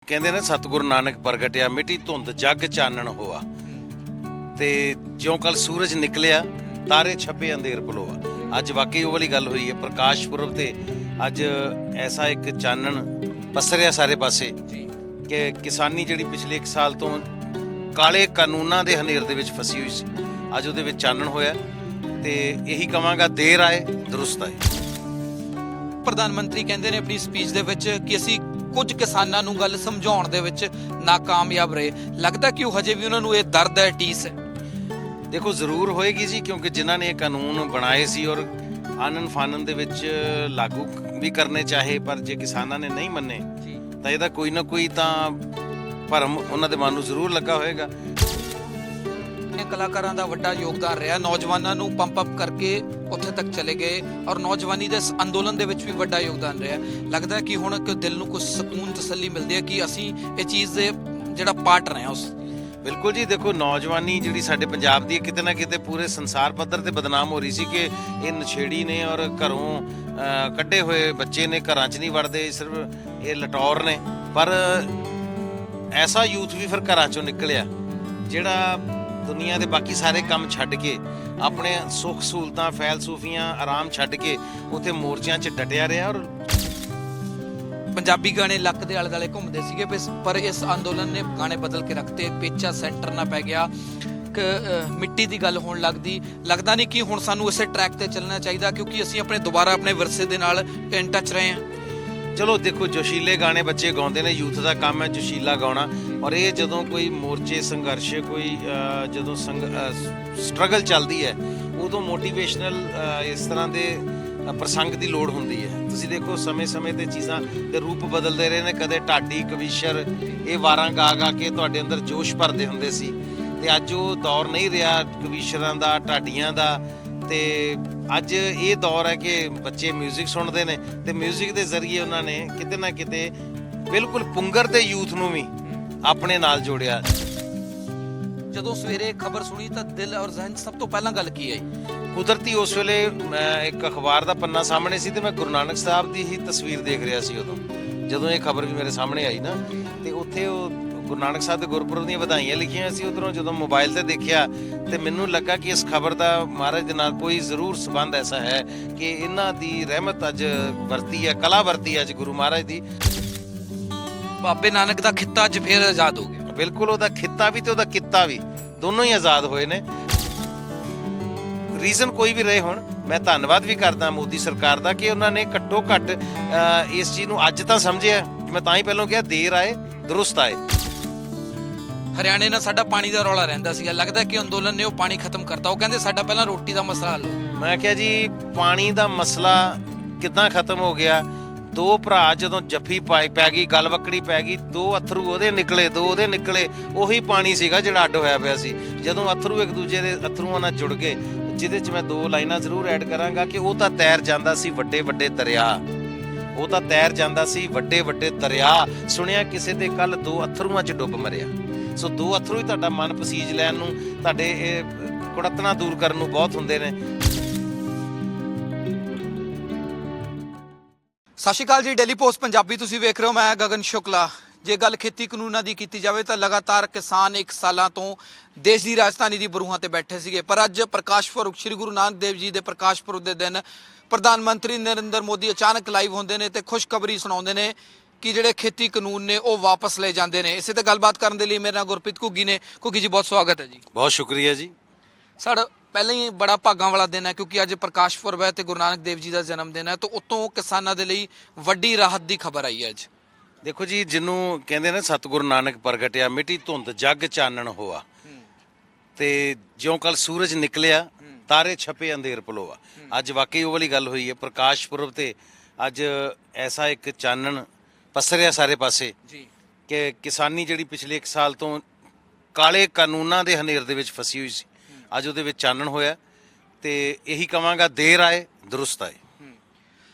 ਕਹਿੰਦੇ ਨੇ ਸਤਿਗੁਰੂ ਨਾਨਕ ਪ੍ਰਗਟਿਆ ਮਿੱਟੀ ਧੁੰਦ ਜਗ ਚਾਨਣ ਹੋਆ ਤੇ ਜਿਉਂ ਕੱਲ ਸੂਰਜ ਨਿਕਲਿਆ ਤਾਰੇ ਛਪੇ ਅੰਧੇਰ ਪਲੋਆ। ਅੱਜ ਵਾਕਈ ਉਹ ਵਾਲੀ ਗੱਲ ਹੋਈ ਹੈ। ਪ੍ਰਕਾਸ਼ ਪੁਰਬ ਤੇ ਅੱਜ ਐਸਾ ਇੱਕ ਚਾਨਣ ਪਸਰਿਆ ਸਾਰੇ ਪਾਸੇ ਕਿ ਕਿਸਾਨੀ ਜਿਹੜੀ ਪਿਛਲੇ 1 ਸਾਲ ਤੋਂ ਕਾਲੇ ਕਾਨੂੰਨਾਂ ਦੇ ਹਨੇਰ ਦੇ ਵਿੱਚ ਫਸੀ ਹੋਈ ਸੀ, ਅੱਜ ਉਹਦੇ ਵਿੱਚ ਚਾਨਣ ਹੋਇਆ ਤੇ ਇਹੀ ਕਵਾਂਗਾ ਦੇਰ ਆਏ ਦਰੁਸਤ ਆਏ। ਪ੍ਰਧਾਨ ਮੰਤਰੀ ਕਹਿੰਦੇ ਨੇ ਆਪਣੀ ਸਪੀਚ ਦੇ ਵਿੱਚ ਕਿ ਅਸੀਂ ਕੁਝ ਕਿਸਾਨਾਂ ਨੂੰ ਗੱਲ ਸਮਝਾਉਣ ਦੇ ਵਿੱਚ ਨਾਕਾਮਯਾਬ ਰਹੇ। ਲੱਗਦਾ ਕਿ ਉਹ ਹਜੇ ਵੀ ਉਹਨਾਂ ਨੂੰ ਇਹ ਦਰਦ ਹੈ, ਟੀਸ ਹੈ। ਦੇਖੋ ਜ਼ਰੂਰ ਹੋਏਗੀ ਜੀ, ਕਿਉਂਕਿ ਜਿਨ੍ਹਾਂ ਨੇ ਇਹ ਕਾਨੂੰਨ ਬਣਾਏ ਸੀ ਔਰ ਆਨਨ ਫਾਨਨ ਦੇ ਵਿੱਚ ਲਾਗੂ ਵੀ ਕਰਨੇ ਚਾਹੇ, ਪਰ ਜੇ ਕਿਸਾਨਾਂ ਨੇ ਨਹੀਂ ਮੰਨੇ ਤਾਂ ਇਹਦਾ ਕੋਈ ਨਾ ਕੋਈ ਤਾਂ ਭਰਮ ਉਹਨਾਂ ਦੇ ਮਨ ਨੂੰ ਜ਼ਰੂਰ ਲੱਗਾ ਹੋਏਗਾ। ਕਲਾਕਾਰਾਂ ਦਾ ਵੱਡਾ ਯੋਗਦਾਨ ਰਿਹਾ, ਨੌਜਵਾਨਾਂ ਨੂੰ ਪੰਪ ਅਪ ਕਰਕੇ ਉੱਥੇ ਤੱਕ ਚਲੇ ਗਏ ਔਰ ਨੌਜਵਾਨੀ ਦੇ ਇਸ ਅੰਦੋਲਨ ਦੇ ਵਿੱਚ ਵੀ ਵੱਡਾ ਯੋਗਦਾਨ ਰਿਹਾ। ਲੱਗਦਾ ਕਿ ਹੁਣ ਕਿ ਦਿਲ ਨੂੰ ਕੁਝ ਸਕੂਨ ਤਸੱਲੀ ਮਿਲਦੀ ਹੈ ਕਿ ਅਸੀਂ ਇਹ ਚੀਜ਼ ਦੇ ਜਿਹੜਾ ਪਾਰਟ ਰਹੇ ਹਾਂ ਉਸ। ਬਿਲਕੁਲ ਜੀ, ਦੇਖੋ ਨੌਜਵਾਨੀ ਜਿਹੜੀ ਸਾਡੇ ਪੰਜਾਬ ਦੀ ਕਿਤੇ ਨਾ ਕਿਤੇ ਪੂਰੇ ਸੰਸਾਰ ਪੱਧਰ ਤੇ ਬਦਨਾਮ ਹੋ ਰਹੀ ਸੀ ਕਿ ਇਹ ਨਸ਼ੇੜੀ ਨੇ ਔਰ ਘਰੋਂ ਕੱਢੇ ਹੋਏ ਬੱਚੇ ਨੇ, ਘਰਾਂ 'ਚ ਨਹੀਂ ਵੜਦੇ, ਸਿਰਫ ਇਹ ਲਟੌਰ ਨੇ। ਪਰ ਐਸਾ ਯੂਥ ਵੀ ਫਿਰ ਘਰਾਂ 'ਚੋਂ ਨਿਕਲਿਆ ਜਿਹੜਾ ਦੁਨੀਆ ਦੇ ਬਾਕੀ ਸਾਰੇ ਕੰਮ ਛੱਡ ਕੇ, ਆਪਣੇ ਸੁੱਖ ਸਹੂਲਤਾਂ, ਫੈਲਸੂਫੀਆਂ, ਆਰਾਮ ਛੱਡ ਕੇ ਉੱਥੇ ਮੋਰਚਿਆਂ 'ਚ ਡਟਿਆ ਰਿਹਾ। ਔਰ ਪੰਜਾਬੀ ਗਾਣੇ ਲੱਕ ਦੇ ਆਲੇ ਦੁਆਲੇ ਘੁੰਮਦੇ ਸੀਗੇ, ਪਰ ਇਸ ਅੰਦੋਲਨ ਨੇ ਗਾਣੇ ਬਦਲ ਕੇ ਰੱਖਤੇ। ਪੇਚਾ ਸੈਂਟਰ ਨਾ ਪੈ ਗਿਆ, ਮਿੱਟੀ ਦੀ ਗੱਲ ਹੋਣ ਲੱਗਦੀ। ਲੱਗਦਾ ਨਹੀਂ ਕਿ ਹੁਣ ਸਾਨੂੰ ਇਸੇ ਟਰੈਕ ਤੇ ਚੱਲਣਾ ਚਾਹੀਦਾ ਕਿਉਂਕਿ ਅਸੀਂ ਦੁਬਾਰਾ ਆਪਣੇ ਵਿਰਸੇ ਦੇ ਨਾਲ ਇਨ ਟੱਚ ਰਹੇ ਹਾਂ। ਚਲੋ ਦੇਖੋ, ਜੋਸ਼ੀਲੇ ਗਾਣੇ ਬੱਚੇ ਗਾਉਂਦੇ ਨੇ, ਯੂਥ ਦਾ ਕੰਮ ਹੈ ਜੋਸ਼ੀਲਾ ਗਾਉਣਾ। ਔਰ ਇਹ ਜਦੋਂ ਕੋਈ ਮੋਰਚੇ, ਸੰਘਰਸ਼, ਕੋਈ ਜਦੋਂ ਸਟਰਗਲ ਚੱਲਦੀ ਹੈ, ਉਦੋਂ ਮੋਟੀਵੇਸ਼ਨਲ ਇਸ ਤਰ੍ਹਾਂ ਦੇ ਪ੍ਰਸੰਗ ਦੀ ਲੋੜ ਹੁੰਦੀ ਹੈ। ਤੁਸੀਂ ਦੇਖੋ ਸਮੇਂ-ਸਮੇਂ ਤੇ ਚੀਜ਼ਾਂ ਦੇ ਰੂਪ ਬਦਲਦੇ ਰਹੇ ਨੇ। ਕਦੇ ਢਾਡੀ, ਕਵੀਸ਼ਰ ਇਹ ਵਾਰਾਂ ਗਾ ਗਾ ਕੇ ਤੁਹਾਡੇ ਅੰਦਰ ਜੋਸ਼ ਭਰਦੇ ਹੁੰਦੇ ਸੀ, ਤੇ ਅੱਜ ਉਹ ਦੌਰ ਨਹੀਂ ਰਿਹਾ ਕਵੀਸ਼ਰਾਂ ਦਾ, ਢਾਡੀਆਂ ਦਾ। ਤੇ ਅੱਜ ਇਹ ਦੌਰ ਹੈ ਕਿ ਬੱਚੇ ਮਿਊਜ਼ਿਕ ਸੁਣਦੇ ਨੇ ਤੇ ਮਿਊਜ਼ਿਕ ਦੇ ਜ਼ਰੀਏ ਉਹਨਾਂ ਨੇ ਕਿਤੇ ਨਾ ਕਿਤੇ ਬਿਲਕੁਲ ਪੁੰਗਰ ਦੇ ਯੂਥ ਨੂੰ ਵੀ ਆਪਣੇ ਨਾਲ ਜੋੜਿਆ। ਜਦੋਂ ਸਵੇਰੇ ਖਬਰ ਸੁਣੀ ਤਾਂ ਦਿਲ ਔਰ ਜ਼ਹਿਨ 'ਚ ਸਭ ਤੋਂ ਪਹਿਲਾਂ ਗੱਲ ਕੀ ਆਈ? ਕੁਦਰਤੀ ਉਸ ਵੇਲੇ ਇੱਕ ਅਖਬਾਰ ਦਾ ਪੰਨਾ ਸਾਹਮਣੇ ਸੀ ਤੇ ਮੈਂ ਗੁਰੂ ਨਾਨਕ ਸਾਹਿਬ ਦੀ ਹੀ ਤਸਵੀਰ ਦੇਖ ਰਿਹਾ ਸੀ ਉਦੋਂ, ਜਦੋਂ ਇਹ ਖਬਰ ਵੀ ਮੇਰੇ ਸਾਹਮਣੇ ਆਈ ਨਾ। ਤੇ ਉੱਥੇ ਉਹ ਗੁਰੂ ਨਾਨਕ ਸਾਹਿਬ ਦੇ ਗੁਰਪੁਰਬ ਦੀਆਂ ਵਧਾਈਆਂ ਲਿਖੀਆਂ ਸੀ। ਉੱਧਰੋਂ ਜਦੋਂ ਮੋਬਾਈਲ ਤੇ ਦੇਖਿਆ ਤੇ ਮੈਨੂੰ ਲੱਗਾ ਕਿ ਇਸ ਖਬਰ ਦਾ ਮਹਾਰਾਜ ਦੇ ਨਾਲ ਕੋਈ ਜ਼ਰੂਰ ਸੰਬੰਧ ਐਸਾ ਹੈ ਕਿ ਇਹਨਾਂ ਦੀ ਰਹਿਮਤ ਅੱਜ ਵਰਤੀ ਹੈ, ਕਲਾ ਵਰਤੀ ਹੈ ਅੱਜ ਗੁਰੂ ਮਹਾਰਾਜ ਦੀ। ਬਾਬੇ ਨਾਨਕ ਦਾ ਖਿੱਤਾ ਅੱਜ ਫੇਰ ਆਜ਼ਾਦ ਹੋ ਗਿਆ। ਬਿਲਕੁਲ, ਉਹਦਾ ਖਿੱਤਾ ਵੀ ਤੇ ਉਹਦਾ ਕਿੱਤਾ ਵੀ ਦੋਨੋਂ ਹੀ ਆਜ਼ਾਦ ਹੋਏ ਨੇ। ਰੀਜ਼ਨ ਕੋਈ ਵੀ ਰਹੇ ਹੁਣ, ਮੈਂ ਧੰਨਵਾਦ ਵੀ ਕਰਦਾ ਮੋਦੀ ਸਰਕਾਰ ਦਾ ਕਿ ਉਹਨਾਂ ਨੇ ਘੱਟੋ ਘੱਟ ਇਸ ਚੀਜ਼ ਨੂੰ ਅੱਜ ਤਾਂ ਸਮਝਿਆ। ਮੈਂ ਤਾਂ ਹੀ ਪਹਿਲਾਂ ਕਿਹਾ ਦੇਰ ਆਏ ਦਰੁਸਤ ਆਏ। ਹਰਿਆਣੇ ਨਾਲ ਸਾਡਾ ਪਾਣੀ ਦਾ ਰੌਲਾ ਰਹਿੰਦਾ ਸੀਗਾ, ਲੱਗਦਾ ਕਿ ਅੰਦੋਲਨ ਨੇ ਉਹ ਪਾਣੀ ਖਤਮ ਕਰਤਾ। ਉਹ ਕਹਿੰਦੇ ਸਾਡਾ ਪਹਿਲਾਂ ਰੋਟੀ ਦਾ ਮਸਲਾ ਹੱਲ ਹੋ। ਮੈਂ ਕਿਹਾ ਜੀ ਪਾਣੀ ਦਾ ਮਸਲਾ ਕਿੱਦਾਂ ਖਤਮ ਹੋ ਗਿਆ? ਦੋ ਭਰਾ ਜਦੋਂ ਜੱਫੀ ਪੈ ਗਈ, ਗੱਲ ਵੱਕੜੀ ਪੈ ਗਈ, ਦੋ ਅਥਰੂ ਉਹਦੇ ਨਿਕਲੇ, ਦੋ ਉਹਦੇ ਨਿਕਲੇ, ਉਹੀ ਪਾਣੀ ਸੀਗਾ ਜਿਹੜਾ ਅੱਡ ਹੋਇਆ ਪਿਆ ਸੀ। ਜਦੋਂ ਅਥਰੂ ਇੱਕ ਦੂਜੇ ਦੇ ਅਥਰੂਆਂ ਨਾਲ ਜੁੜ ਗਏ, ਜਿਹਦੇ 'ਚ ਮੈਂ 2 ਲਾਈਨਾਂ ਜ਼ਰੂਰ ਐਡ ਕਰਾਂਗਾ ਕਿ ਉਹ ਤਾਂ ਤੈਰ ਜਾਂਦਾ ਸੀ ਵੱਡੇ ਵੱਡੇ ਦਰਿਆ, ਉਹ ਤਾਂ ਤੈਰ ਜਾਂਦਾ ਸੀ ਵੱਡੇ ਵੱਡੇ ਦਰਿਆ। ਸੁਣਿਆ ਕਿਸੇ ਦੇ ਕੱਲ 2 ਅਥਰੂਆਂ 'ਚ ਡੁੱਬ ਮਰਿਆ। ਸੋ 2 ਅਥਰੂ ਹੀ ਤੁਹਾਡਾ ਮਨ ਪਸੀਜ ਲੈਣ ਨੂੰ, ਤੁਹਾਡੇ ਇਹ ਕੁੜੱਤਣਾ ਦੂਰ ਕਰਨ ਨੂੰ ਬਹੁਤ ਹੁੰਦੇ ਨੇ। ਸਤਿ ਸ਼੍ਰੀ ਅਕਾਲ ਜੀ, ਡੇਲੀ ਪੋਸਟ ਪੰਜਾਬੀ ਤੁਸੀਂ ਵੇਖ ਰਹੇ ਹੋ, ਮੈਂ ਗਗਨ ਸ਼ੁਕਲਾ। ਜੇ ਗੱਲ ਖੇਤੀ ਕਾਨੂੰਨਾਂ ਦੀ ਕੀਤੀ ਜਾਵੇ ਤਾਂ ਲਗਾਤਾਰ ਕਿਸਾਨ 1 ਸਾਲਾਂ ਤੋਂ ਦੇਸ਼ ਦੀ ਰਾਜਧਾਨੀ ਦੀ ਬਰੂਹਾਂ ਤੇ ਬੈਠੇ ਸੀਗੇ, ਪਰ ਅੱਜ ਪ੍ਰਕਾਸ਼ ਪੁਰਬ, ਸ਼੍ਰੀ ਗੁਰੂ ਨਾਨਕ ਦੇਵ ਜੀ ਦੇ ਪ੍ਰਕਾਸ਼ ਪੁਰਬ ਦੇ ਦਿਨ ਪ੍ਰਧਾਨ ਮੰਤਰੀ ਨਰਿੰਦਰ ਮੋਦੀ ਅਚਾਨਕ ਲਾਈਵ ਹੁੰਦੇ ਨੇ ਤੇ ਖੁਸ਼ਖਬਰੀ ਸੁਣਾਉਂਦੇ ਨੇ ਕਿ ਜਿਹੜੇ ਖੇਤੀ ਕਾਨੂੰਨ ਨੇ ਉਹ ਵਾਪਸ ਲਏ ਜਾਂਦੇ ਨੇ। ਇਸੇ ਤੇ ਗੱਲਬਾਤ ਕਰਨ ਦੇ ਲਈ ਮੇਰੇ ਨਾਲ ਗੁਰਪ੍ਰੀਤ ਘੁੱਗੀ ਨੇ। ਘੁੱਗੀ ਜੀ, ਬਹੁਤ ਸਵਾਗਤ ਹੈ ਜੀ। ਬਹੁਤ ਸ਼ੁਕਰੀਆ ਜੀ। ਸਾਡਾ ਪਹਿਲਾਂ ਹੀ ਬੜਾ ਭਾਗਾਂ ਵਾਲਾ ਦਿਨ ਹੈ ਕਿਉਂਕਿ ਅੱਜ ਪ੍ਰਕਾਸ਼ ਪੁਰਬ ਹੈ ਤੇ ਗੁਰੂ ਨਾਨਕ ਦੇਵ ਜੀ ਦਾ ਜਨਮ ਦਿਨ ਹੈ, ਤਾਂ ਉਤੋਂ ਕਿਸਾਨਾਂ ਦੇ ਲਈ ਵੱਡੀ ਰਾਹਤ ਦੀ ਖਬਰ ਆਈ ਹੈ ਅੱਜ। ਦੇਖੋ ਜੀ, ਜਿਹਨੂੰ ਕਹਿੰਦੇ ਨੇ ਸਤਿਗੁਰੂ ਨਾਨਕ ਪ੍ਰਗਟਿਆ ਮਿੱਟੀ ਧੁੰਦ ਜਗ ਚਾਨਣ ਹੋਆ ਤੇ ਜਿਉਂ ਕੱਲ ਸੂਰਜ ਨਿਕਲਿਆ ਤਾਰੇ ਛਪੇ ਅੰਧੇਰ ਪਲੋਆ। ਅੱਜ ਵਾਕਈ ਉਹ ਵਾਲੀ ਗੱਲ ਹੋਈ ਹੈ। ਪ੍ਰਕਾਸ਼ ਪੁਰਬ ਤੇ ਅੱਜ ਐਸਾ ਇੱਕ ਚਾਨਣ ਪਸਰਿਆ ਸਾਰੇ ਪਾਸੇ ਕਿ ਕਿਸਾਨੀ ਜਿਹੜੀ ਪਿਛਲੇ 1 ਸਾਲ ਤੋਂ ਕਾਲੇ ਕਾਨੂੰਨਾਂ ਦੇ ਹਨੇਰ ਦੇ ਵਿੱਚ ਫਸੀ ਹੋਈ ਸੀ, ਅੱਜ ਉਹਦੇ ਵਿੱਚ ਚਾਨਣ ਹੋਇਆ ਤੇ ਇਹੀ ਕਵਾਂਗਾ ਦੇਰ ਆਏ ਦਰੁਸਤ ਆਏ।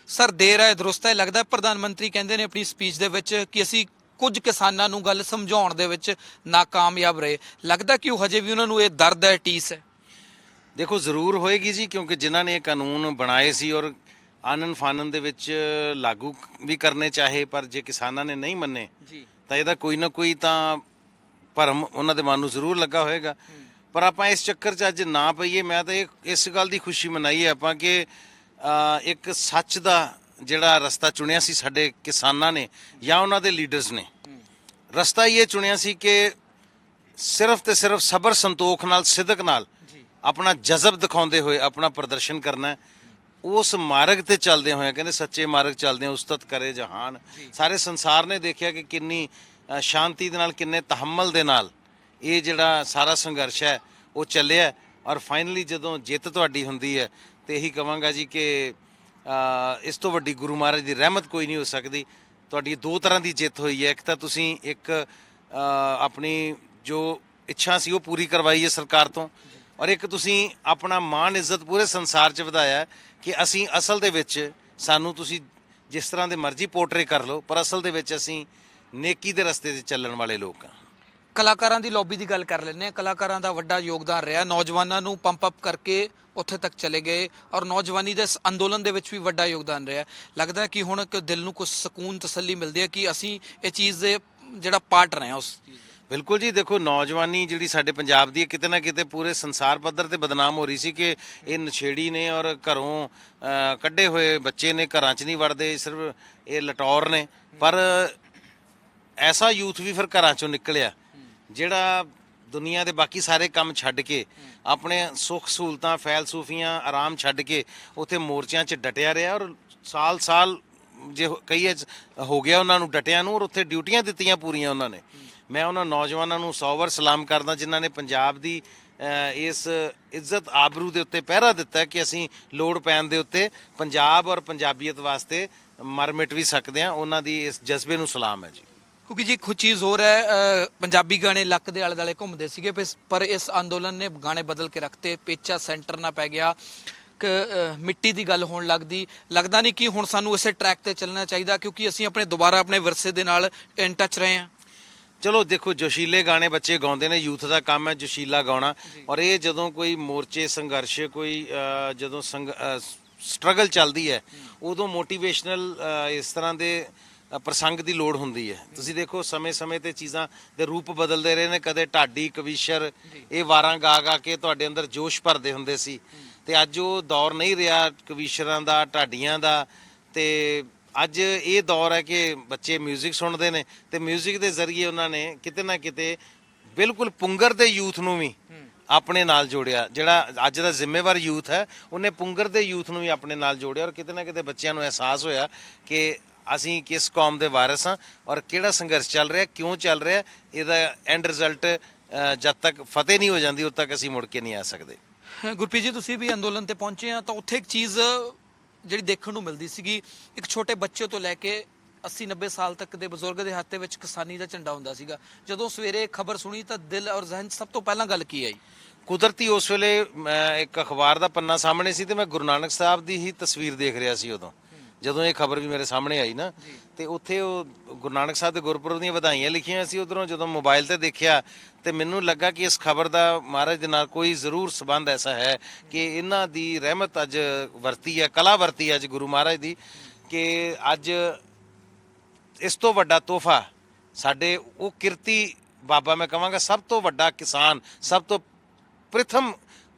ਸਰ, ਦੇਰ ਆਏ ਦਰੁਸਤ ਆਏ। ਲੱਗਦਾ ਪ੍ਰਧਾਨ ਮੰਤਰੀ ਕਹਿੰਦੇ ਨੇ ਆਪਣੀ ਸਪੀਚ ਦੇ ਵਿੱਚ ਕਿ ਅਸੀਂ ਕੁਝ ਕਿਸਾਨਾਂ ਨੂੰ ਗੱਲ ਸਮਝਾਉਣ ਦੇ ਵਿੱਚ ਨਾਕਾਮਯਾਬ ਰਹੇ। ਲੱਗਦਾ ਕਿ ਉਹ ਹਜੇ ਵੀ ਉਹਨਾਂ ਨੂੰ ਇਹ ਦਰਦ ਹੈ, ਟੀਸ ਹੈ। ਦੇਖੋ ਜ਼ਰੂਰ ਹੋਏਗੀ ਜੀ, ਕਿਉਂਕਿ ਜਿਨ੍ਹਾਂ ਨੇ ਇਹ ਕਾਨੂੰਨ ਬਣਾਏ ਸੀ ਔਰ ਆਨਨ ਫਾਨਨ ਦੇ ਵਿੱਚ ਲਾਗੂ ਵੀ ਕਰਨੇ ਚਾਹੇ, ਪਰ ਜੇ ਕਿਸਾਨਾਂ ਨੇ ਨਹੀਂ ਮੰਨੇ ਤਾਂ ਇਹਦਾ ਕੋਈ ਨਾ ਕੋਈ ਤਾਂ ਭਰਮ ਉਹਨਾਂ ਦੇ ਮਨ ਨੂੰ ਜ਼ਰੂਰ ਲੱਗਾ ਹੋਏਗਾ। ਪਰ ਆਪਾਂ ਇਸ ਚੱਕਰ 'ਚ ਅੱਜ ਨਾ ਪਈਏ। ਮੈਂ ਤਾਂ ਇਸ ਗੱਲ ਦੀ ਖੁਸ਼ੀ ਮਨਾਈ ਹੈ ਆਪਾਂ ਕਿ ਇੱਕ ਸੱਚ ਦਾ ਜਿਹੜਾ ਰਸਤਾ ਚੁਣਿਆ ਸੀ ਸਾਡੇ ਕਿਸਾਨਾਂ ਨੇ ਜਾਂ ਉਹਨਾਂ ਦੇ ਲੀਡਰਸ ਨੇ। ਰਸਤਾ ਇਹ ਚੁਣਿਆ ਸੀ ਕਿ ਸਿਰਫ ਤੇ ਸਿਰਫ ਸਬਰ ਸੰਤੋਖ ਨਾਲ ਸਿਦਕ ਨਾਲ ਆਪਣਾ ਜਜ਼ਬ ਦਿਖਾਉਂਦੇ ਹੋਏ ਆਪਣਾ ਪ੍ਰਦਰਸ਼ਨ ਕਰਨਾ ਹੈ। ਉਸ ਮਾਰਗ ਤੇ ਚੱਲਦੇ ਹੋਏ ਕਹਿੰਦੇ ਸੱਚੇ ਮਾਰਗ ਚੱਲਦੇ ਉਸਤਤ ਕਰੇ ਜਹਾਨ। ਸਾਰੇ ਸੰਸਾਰ ਨੇ ਦੇਖਿਆ ਕਿ ਕਿੰਨੀ ਸ਼ਾਂਤੀ ਦੇ ਨਾਲ, ਕਿੰਨੇ ਤਹੱਮਲ ਦੇ ਨਾਲ ਇਹ ਜਿਹੜਾ ਸਾਰਾ ਸੰਘਰਸ਼ ਹੈ ਉਹ ਚੱਲਿਆ। ਔਰ ਫਾਈਨਲੀ ਜਦੋਂ ਜਿੱਤ ਤੁਹਾਡੀ ਹੁੰਦੀ ਹੈ ਤੇ ਇਹੀ ਕਹਾਂਗਾ ਜੀ ਕਿ ਇਸ ਤੋਂ ਵੱਡੀ ਗੁਰੂ ਮਹਾਰਾਜ ਦੀ ਰਹਿਮਤ ਕੋਈ ਨਹੀਂ ਹੋ ਸਕਦੀ। ਤੁਹਾਡੀ ਦੋ ਤਰ੍ਹਾਂ ਦੀ ਜਿੱਤ ਹੋਈ ਹੈ। ਇੱਕ ਤਾਂ ਤੁਸੀਂ ਇੱਕ ਆਪਣੀ ਜੋ ਇੱਛਾ ਸੀ ਉਹ ਪੂਰੀ ਕਰਵਾਈ ਹੈ ਸਰਕਾਰ ਤੋਂ, ਔਰ ਇੱਕ ਤੁਸੀਂ ਆਪਣਾ ਮਾਣ ਇੱਜ਼ਤ ਪੂਰੇ ਸੰਸਾਰ 'ਚ ਵਧਾਇਆ ਕਿ ਅਸੀਂ ਅਸਲ ਦੇ ਵਿੱਚ, ਸਾਨੂੰ ਤੁਸੀਂ ਜਿਸ ਤਰ੍ਹਾਂ ਦੇ ਮਰਜ਼ੀ ਪੋਰਟਰੇ ਕਰ ਲਓ, ਪਰ ਅਸਲ ਦੇ ਵਿੱਚ ਅਸੀਂ ਨੇਕੀ ਦੇ ਰਸਤੇ 'ਤੇ ਚੱਲਣ ਵਾਲੇ ਲੋਕ ਹਾਂ। ਕਲਾਕਾਰਾਂ ਦੀ ਲੌਬੀ ਦੀ ਗੱਲ ਕਰ ਲੈਂਦੇ ਹਾਂ। ਕਲਾਕਾਰਾਂ ਦਾ ਵੱਡਾ ਯੋਗਦਾਨ ਰਿਹਾ, ਨੌਜਵਾਨਾਂ ਨੂੰ ਪੰਪ ਅਪ ਕਰਕੇ ਉੱਥੇ ਤੱਕ ਚਲੇ ਗਏ, ਔਰ ਨੌਜਵਾਨੀ ਦੇ ਇਸ ਅੰਦੋਲਨ ਦੇ ਵਿੱਚ ਵੀ ਵੱਡਾ ਯੋਗਦਾਨ ਰਿਹਾ। ਲੱਗਦਾ ਕਿ ਹੁਣ ਦਿਲ ਨੂੰ ਕੁਝ ਸਕੂਨ ਤਸੱਲੀ ਮਿਲਦੀ ਹੈ ਕਿ ਅਸੀਂ ਇਹ ਚੀਜ਼ ਦੇ ਜਿਹੜਾ ਪਾਰਟ ਰਹੇ ਹਾਂ ਉਸ ਚੀਜ਼ ਦੇ। ਬਿਲਕੁਲ ਜੀ, ਦੇਖੋ ਨੌਜਵਾਨੀ ਜਿਹੜੀ ਸਾਡੇ ਪੰਜਾਬ ਦੀ ਕਿਤੇ ਨਾ ਕਿਤੇ ਪੂਰੇ ਸੰਸਾਰ ਪੱਧਰ ਤੇ ਬਦਨਾਮ ਹੋ ਰਹੀ ਸੀ ਕਿ ਇਹ ਨਸ਼ੇੜੀ ਨੇ ਔਰ ਘਰੋਂ ਕੱਢੇ ਹੋਏ ਬੱਚੇ ਨੇ, ਘਰਾਂ 'ਚ ਨਹੀਂ ਵੜਦੇ, ਸਿਰਫ ਇਹ ਲਟੌਰ ਨੇ। ਪਰ ਐਸਾ ਯੂਥ ਵੀ ਫਿਰ ਘਰਾਂ 'ਚੋਂ ਨਿਕਲਿਆ ਜਿਹੜਾ ਦੁਨੀਆ ਦੇ ਬਾਕੀ ਸਾਰੇ ਕੰਮ ਛੱਡ ਕੇ, ਆਪਣੇ ਸੁੱਖ ਸਹੂਲਤਾਂ, ਫੈਲਸੂਫੀਆਂ, ਆਰਾਮ ਛੱਡ ਕੇ ਉੱਥੇ ਮੋਰਚਿਆਂ 'ਚ ਡਟਿਆ ਰਿਹਾ। ਔਰ ਸਾਲ ਜੇ ਕਈ ਹੋ ਗਿਆ ਉਹਨਾਂ ਨੂੰ ਡਟਿਆਂ ਨੂੰ, ਔਰ ਉੱਥੇ ਡਿਊਟੀਆਂ ਦਿੱਤੀਆਂ ਪੂਰੀਆਂ ਉਹਨਾਂ ਨੇ। ਮੈਂ ਉਹਨਾਂ ਨੌਜਵਾਨਾਂ ਨੂੰ 100 ਵਾਰ ਸਲਾਮ ਕਰਦਾ ਜਿਨ੍ਹਾਂ ਨੇ ਪੰਜਾਬ ਦੀ ਇਸ ਇੱਜ਼ਤ ਆਬਰੂ ਦੇ ਉੱਤੇ ਪਹਿਰਾ ਦਿੱਤਾ ਕਿ ਅਸੀਂ ਲੋੜ ਪੈਣ ਦੇ ਉੱਤੇ ਪੰਜਾਬ ਔਰ ਪੰਜਾਬੀਅਤ ਵਾਸਤੇ ਮਰ ਮਿਟ ਵੀ ਸਕਦੇ ਹਾਂ। ਉਹਨਾਂ ਦੀ ਇਸ ਜਜ਼ਬੇ ਨੂੰ ਸਲਾਮ ਹੈ ਜੀ। ਕਿਉਂਕਿ ਜੀ ਕੁਝ ਚੀਜ਼ ਹੋ ਰਿਹਾ, ਪੰਜਾਬੀ ਗਾਣੇ ਲੱਕ ਦੇ ਆਲੇ ਦੁਆਲੇ ਘੁੰਮਦੇ ਸੀਗੇ, ਪਰ ਇਸ ਅੰਦੋਲਨ ਨੇ ਗਾਣੇ ਬਦਲ ਕੇ ਰੱਖਤੇ। ਪੇਚਾ ਸੈਂਟਰ ਨਾ ਪੈ ਗਿਆ, ਮਿੱਟੀ ਦੀ ਗੱਲ ਹੋਣ ਲੱਗਦਾ ਨਹੀਂ ਕਿ ਹੁਣ ਸਾਨੂੰ ਇਸੇ ਟਰੈਕ ਤੇ ਚੱਲਣਾ ਚਾਹੀਦਾ ਕਿਉਂਕਿ ਅਸੀਂ ਦੁਬਾਰਾ ਆਪਣੇ ਵਿਰਸੇ ਦੇ ਨਾਲ ਇਨ ਟੱਚ ਰਹੇ ਹਾਂ। ਚਲੋ ਦੇਖੋ, ਜੋਸ਼ੀਲੇ ਗਾਣੇ ਬੱਚੇ ਗਾਉਂਦੇ ਨੇ, ਯੂਥ ਦਾ ਕੰਮ ਹੈ ਜੋਸ਼ੀਲਾ ਗਾਉਣਾ। ਔਰ ਇਹ ਜਦੋਂ ਕੋਈ ਮੋਰਚੇ, ਸੰਘਰਸ਼, ਕੋਈ ਜਦੋਂ ਸਟਰਗਲ ਚੱਲਦੀ ਹੈ ਉਦੋਂ ਮੋਟੀਵੇਸ਼ਨਲ ਇਸ ਤਰ੍ਹਾਂ ਦੇ ਪ੍ਰਸੰਗ ਦੀ ਲੋੜ ਹੁੰਦੀ ਹੈ। ਤੁਸੀਂ ਦੇਖੋ ਸਮੇਂ-ਸਮੇਂ ਤੇ ਚੀਜ਼ਾਂ ਦੇ ਰੂਪ ਬਦਲਦੇ ਰਹੇ ਨੇ। ਕਦੇ ਢਾਡੀ, ਕਵੀਸ਼ਰ ਇਹ ਵਾਰਾਂ ਗਾ ਕੇ ਤੁਹਾਡੇ ਅੰਦਰ ਜੋਸ਼ ਭਰਦੇ ਹੁੰਦੇ ਸੀ, ਤੇ ਅੱਜ ਉਹ ਦੌਰ ਨਹੀਂ ਰਿਹਾ ਕਵੀਸ਼ਰਾਂ ਦਾ, ਢਾਡੀਆਂ ਦਾ। ਤੇ ਅੱਜ ਇਹ ਦੌਰ ਹੈ ਕਿ ਬੱਚੇ ਮਿਊਜ਼ਿਕ ਸੁਣਦੇ ਨੇ ਤੇ ਮਿਊਜ਼ਿਕ ਦੇ ਜ਼ਰੀਏ ਉਹਨਾਂ ਨੇ ਕਿਤੇ ਨਾ ਕਿਤੇ ਬਿਲਕੁਲ ਪੁੰਗਰ ਦੇ ਯੂਥ ਨੂੰ ਵੀ ਆਪਣੇ ਨਾਲ ਜੋੜਿਆ। ਜਿਹੜਾ ਅੱਜ ਦਾ ਜ਼ਿੰਮੇਵਾਰ ਯੂਥ ਹੈ ਉਹਨੇ ਪੁੰਗਰ ਦੇ ਯੂਥ ਨੂੰ ਵੀ ਆਪਣੇ ਨਾਲ ਜੋੜਿਆ, ਔਰ ਕਿਤੇ ਨਾ ਕਿਤੇ ਬੱਚਿਆਂ ਨੂੰ ਅਹਿਸਾਸ ਹੋਇਆ ਕਿ ਅਸੀਂ ਕਿਸ ਕੌਮ ਦੇ ਵਾਰਿਸ ਹਾਂ ਔਰ ਕਿਹੜਾ ਸੰਘਰਸ਼ ਚੱਲ ਰਿਹਾ, ਕਿਉਂ ਚੱਲ ਰਿਹਾ। ਇਹਦਾ ਐਂਡ ਰਿਜ਼ਲਟ ਜਦ ਤੱਕ ਫਤਿਹ ਨਹੀਂ ਹੋ ਜਾਂਦੀ ਉਦੋਂ ਤੱਕ ਅਸੀਂ ਮੁੜ ਕੇ ਨਹੀਂ ਆ ਸਕਦੇ। ਗੁਰਪ੍ਰੀਤ ਜੀ, ਤੁਸੀਂ ਵੀ ਅੰਦੋਲਨ ਤੇ ਪਹੁੰਚੇ ਆ ਤਾਂ ਉੱਥੇ ਇੱਕ ਚੀਜ਼ ਜਿਹੜੀ ਦੇਖਣ ਨੂੰ ਮਿਲਦੀ ਸੀਗੀ, ਇੱਕ ਛੋਟੇ ਬੱਚੇ ਤੋਂ ਲੈ ਕੇ 80-90 ਸਾਲ ਤੱਕ ਦੇ ਬਜ਼ੁਰਗ ਦੇ ਹੱਥ ਦੇ ਵਿੱਚ ਕਿਸਾਨੀ ਦਾ ਝੰਡਾ ਹੁੰਦਾ ਸੀਗਾ। ਜਦੋਂ ਸਵੇਰੇ ਖਬਰ ਸੁਣੀ ਤਾਂ ਦਿਲ ਔਰ ਜ਼ਹਿਨ 'ਚ ਸਭ ਤੋਂ ਪਹਿਲਾਂ ਗੱਲ ਕੀ ਆਈ? ਕੁਦਰਤੀ ਉਸ ਵੇਲੇ ਇੱਕ ਅਖਬਾਰ ਦਾ ਪੰਨਾ ਸਾਹਮਣੇ ਸੀ ਤੇ ਮੈਂ ਗੁਰੂ ਨਾਨਕ ਸਾਹਿਬ ਦੀ ਹੀ ਤਸਵੀਰ ਦੇਖ ਰਿਹਾ ਸੀ ਉਦੋਂ, ਜਦੋਂ ਇਹ ਖਬਰ ਵੀ ਮੇਰੇ ਸਾਹਮਣੇ ਆਈ ਨਾ। ਤੇ ਉੱਥੇ ਉਹ ਗੁਰੂ ਨਾਨਕ ਸਾਹਿਬ ਦੇ ਗੁਰਪੁਰਬ ਦੀਆਂ ਵਧਾਈਆਂ ਲਿਖੀਆਂ ਸੀ। ਉਧਰੋਂ ਜਦੋਂ ਮੋਬਾਈਲ ਤੇ ਦੇਖਿਆ ਤੇ ਮੈਨੂੰ ਲੱਗਾ ਕਿ ਇਸ ਖਬਰ ਦਾ ਮਹਾਰਾਜ ਦੇ ਨਾਲ ਕੋਈ ਜ਼ਰੂਰ ਸਬੰਧ ਐਸਾ ਹੈ ਕਿ ਇਹਨਾਂ ਦੀ ਰਹਿਮਤ ਅੱਜ ਵਰਤੀ ਹੈ, ਕਲਾ ਵਰਤੀ ਹੈ ਅੱਜ ਗੁਰੂ ਮਹਾਰਾਜ ਦੀ, ਕਿ ਅੱਜ ਇਸ ਤੋਂ ਵੱਡਾ ਤੋਹਫਾ ਸਾਡੇ ਉਹ ਕਿਰਤੀ ਬਾਬਾ, ਮੈਂ ਕਹਾਂਗਾ ਸਭ ਤੋਂ ਵੱਡਾ ਕਿਸਾਨ, ਸਭ ਤੋਂ